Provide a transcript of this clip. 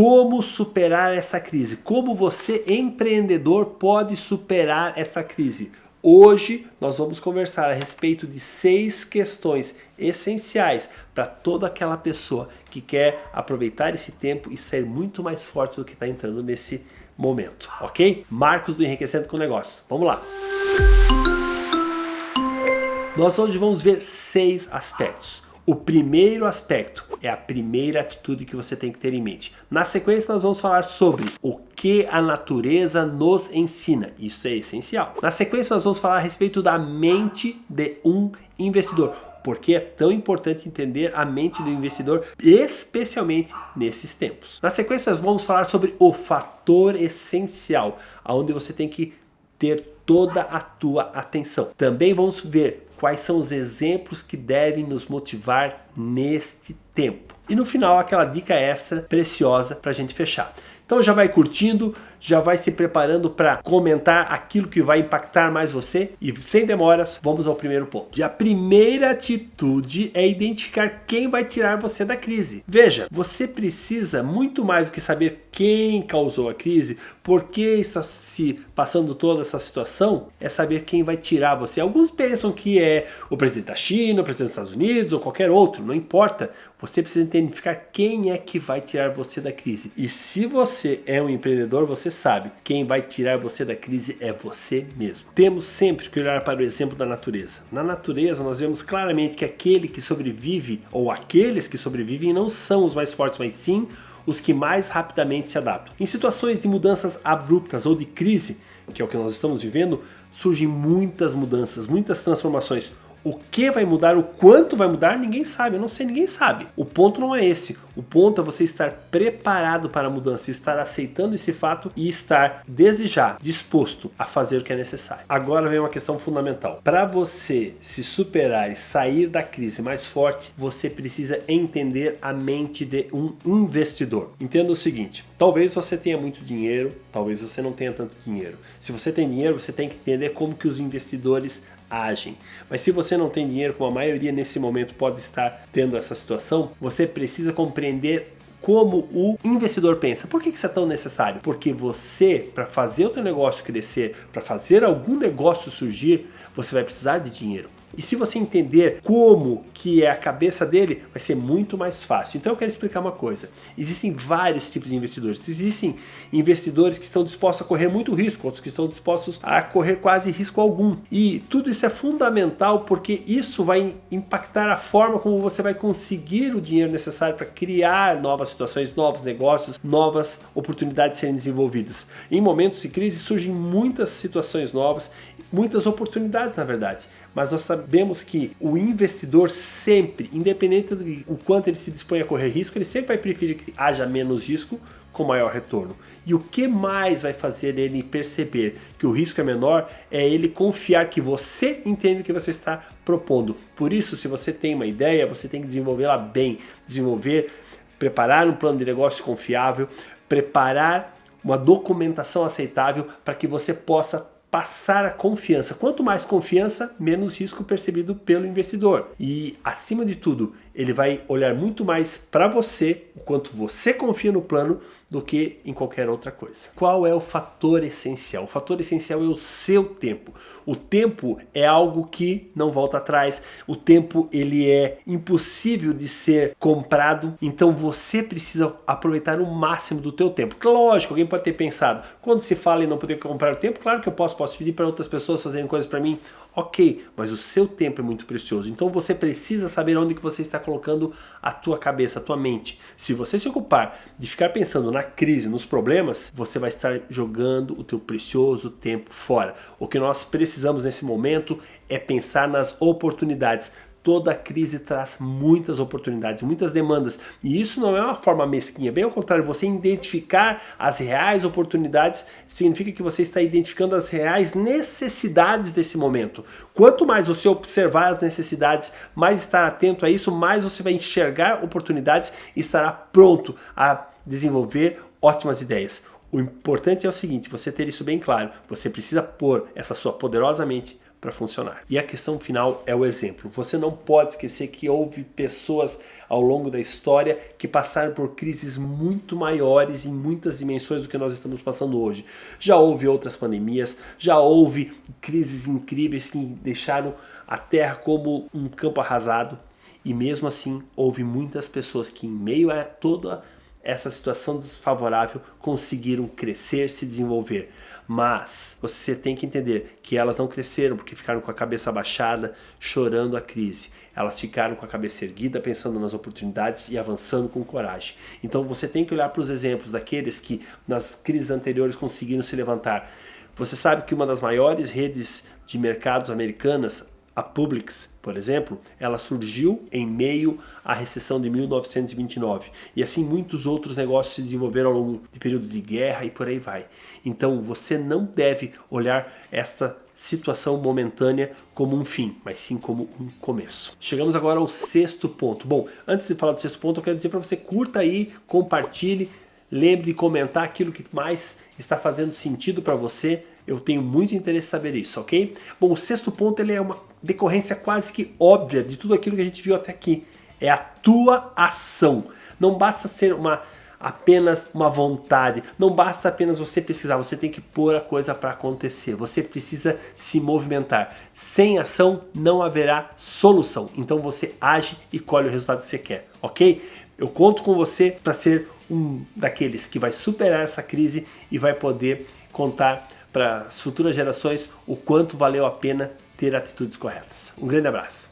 Como superar essa crise? Como você, empreendedor, pode superar essa crise? Hoje nós vamos conversar a respeito de 6 questões essenciais para toda aquela pessoa que quer aproveitar esse tempo e sair muito mais forte do que está entrando nesse momento, ok? Marcos do Enriquecendo com Negócios. Vamos lá! Nós hoje vamos ver 6 aspectos. O primeiro aspecto é a primeira atitude que você tem que ter em mente. Na sequência nós vamos falar sobre o que a natureza nos ensina. Isso é essencial. Na sequência nós vamos falar a respeito da mente de um investidor. Porque é tão importante entender a mente do investidor, especialmente nesses tempos. Na sequência nós vamos falar sobre o fator essencial, onde você tem que ter toda a tua atenção. Também vamos ver quais são os exemplos que devem nos motivar neste tempo. E no final, aquela dica extra preciosa para a gente fechar. Então já vai curtindo, já vai se preparando para comentar aquilo que vai impactar mais você. E sem demoras, vamos ao primeiro ponto. E a primeira atitude é identificar quem vai tirar você da crise. Veja, você precisa muito mais do que saber quem causou a crise, por que está se passando toda essa situação, é saber quem vai tirar você. Alguns pensam que é o presidente da China, o presidente dos Estados Unidos ou qualquer outro, não importa. Você precisa identificar quem é que vai tirar você da crise. E se você é um empreendedor, você sabe, quem vai tirar você da crise é você mesmo. Temos sempre que olhar para o exemplo da natureza. Na natureza nós vemos claramente que aquele que sobrevive, ou aqueles que sobrevivem, não são os mais fortes, mas sim os que mais rapidamente se adaptam. Em situações de mudanças abruptas ou de crise, que é o que nós estamos vivendo, surgem muitas mudanças, muitas transformações. O que vai mudar, o quanto vai mudar, ninguém sabe, eu não sei, ninguém sabe. O ponto não é esse, o ponto é você estar preparado para a mudança, estar aceitando esse fato e estar desde já disposto a fazer o que é necessário. Agora vem uma questão fundamental. Para você se superar e sair da crise mais forte, você precisa entender a mente de um investidor. Entenda o seguinte, talvez você tenha muito dinheiro, talvez você não tenha tanto dinheiro. Se você tem dinheiro, você tem que entender como que os investidores agem. Mas se você não tem dinheiro, como a maioria nesse momento pode estar tendo essa situação, você precisa compreender como o investidor pensa. Por que isso é tão necessário? Porque você, para fazer o teu negócio crescer, para fazer algum negócio surgir, você vai precisar de dinheiro. E se você entender como que é a cabeça dele, vai ser muito mais fácil. Então eu quero explicar uma coisa. Existem vários tipos de investidores. Existem investidores que estão dispostos a correr muito risco, outros que estão dispostos a correr quase risco algum. E tudo isso é fundamental porque isso vai impactar a forma como você vai conseguir o dinheiro necessário para criar novas situações, novos negócios, novas oportunidades serem desenvolvidas. Em momentos de crise surgem muitas situações novas, muitas oportunidades na verdade. Mas nós sabemos que o investidor sempre, independente do quanto ele se dispõe a correr risco, ele sempre vai preferir que haja menos risco com maior retorno. E o que mais vai fazer ele perceber que o risco é menor é ele confiar que você entende o que você está propondo. Por isso, se você tem uma ideia, você tem que desenvolvê-la bem. Preparar um plano de negócio confiável, preparar uma documentação aceitável para que você possa passar a confiança. Quanto mais confiança, menos risco percebido pelo investidor. E, acima de tudo, ele vai olhar muito mais para você, o quanto você confia no plano, do que em qualquer outra coisa. Qual é o fator essencial? O fator essencial é o seu tempo. O tempo é algo que não volta atrás. O tempo ele é impossível de ser comprado. Então você precisa aproveitar o máximo do teu tempo. Lógico, alguém pode ter pensado, quando se fala em não poder comprar o tempo, claro que eu posso pedir para outras pessoas fazerem coisas para mim. Ok, mas o seu tempo é muito precioso. Então você precisa saber onde que você está colocando a tua cabeça, a tua mente. Se você se ocupar de ficar pensando na crise, nos problemas, você vai estar jogando o teu precioso tempo fora. O que nós precisamos nesse momento é pensar nas oportunidades. Toda crise traz muitas oportunidades, muitas demandas. E isso não é uma forma mesquinha. Bem ao contrário, você identificar as reais oportunidades significa que você está identificando as reais necessidades desse momento. Quanto mais você observar as necessidades, mais estar atento a isso, mais você vai enxergar oportunidades e estará pronto a desenvolver ótimas ideias. O importante é o seguinte, você ter isso bem claro. Você precisa pôr essa sua poderosa mente para funcionar. E a questão final é o exemplo. Você não pode esquecer que houve pessoas ao longo da história que passaram por crises muito maiores em muitas dimensões do que nós estamos passando hoje. Já houve outras pandemias, já houve crises incríveis que deixaram a Terra como um campo arrasado, e mesmo assim houve muitas pessoas que, em meio a toda essa situação desfavorável, conseguiram crescer, se desenvolver. Mas você tem que entender que elas não cresceram porque ficaram com a cabeça abaixada, chorando a crise. Elas ficaram com a cabeça erguida, pensando nas oportunidades e avançando com coragem. Então você tem que olhar para os exemplos daqueles que nas crises anteriores conseguiram se levantar. Você sabe que uma das maiores redes de mercados americanas, a Publix, por exemplo, ela surgiu em meio à recessão de 1929. E assim muitos outros negócios se desenvolveram ao longo de períodos de guerra e por aí vai. Então você não deve olhar essa situação momentânea como um fim, mas sim como um começo. Chegamos agora ao sexto ponto. Bom, antes de falar do sexto ponto, eu quero dizer para você, curta aí, compartilhe, lembre de comentar aquilo que mais está fazendo sentido para você. Eu tenho muito interesse em saber isso, ok? Bom, o sexto ponto ele é uma decorrência quase que óbvia de tudo aquilo que a gente viu até aqui. É a tua ação. Não basta ser apenas uma vontade, não basta apenas você pesquisar, você tem que pôr a coisa para acontecer, você precisa se movimentar. Sem ação não haverá solução, então você age e colhe o resultado que você quer, ok? Eu conto com você para ser um daqueles que vai superar essa crise e vai poder contar para as futuras gerações o quanto valeu a pena ter atitudes corretas. Um grande abraço.